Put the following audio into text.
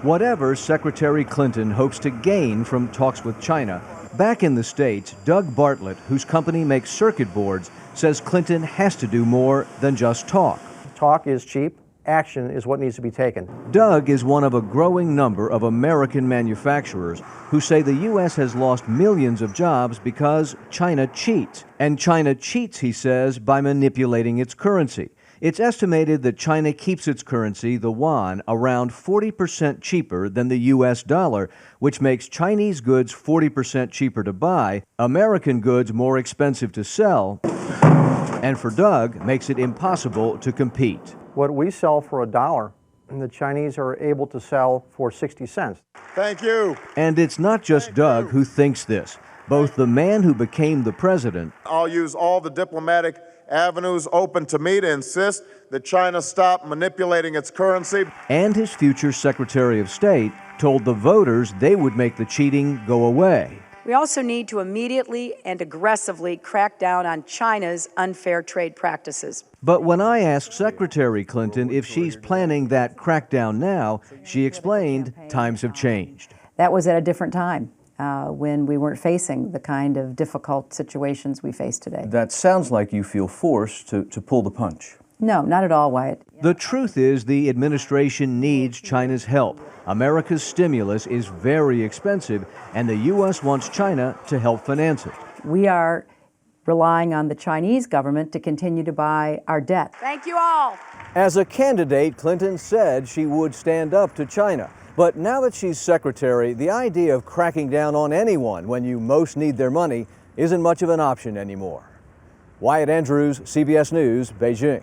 Whatever Secretary Clinton hopes to gain from talks with China, back in the States, Doug Bartlett, whose company makes circuit boards, says Clinton has to do more than just talk. Talk is cheap. Action is what needs to be taken. Doug is one of a growing number of American manufacturers who say the U.S. has lost millions of jobs because China cheats. And China cheats, he says, by manipulating its currency. It's estimated that China keeps its currency, the yuan, around 40% cheaper than the U.S. dollar, which makes Chinese goods 40% cheaper to buy, American goods more expensive to sell, and for Doug, makes it impossible to compete. What we sell for $1, the Chinese are able to sell for 60 cents. Thank you. And it's not just Doug who thinks this. Both the man who became the president, I'll use all the diplomatic avenues open to me to insist that China stop manipulating its currency, and his future Secretary of State told the voters they would make the cheating go away. We also need to immediately and aggressively crack down on China's unfair trade practices. But when I asked Secretary Clinton if she's planning that crackdown now, she explained times have changed. That was at a different time when we weren't facing the kind of difficult situations we face today. That sounds like you feel forced to pull the punch. No, not at all, Wyatt. The truth is the administration needs China's help. America's stimulus is very expensive, and the U.S. wants China to help finance it. We are relying on the Chinese government to continue to buy our debt. Thank you all. As a candidate, Clinton said she would stand up to China. But now that she's secretary, the idea of cracking down on anyone when you most need their money isn't much of an option anymore. Wyatt Andrews, CBS News, Beijing.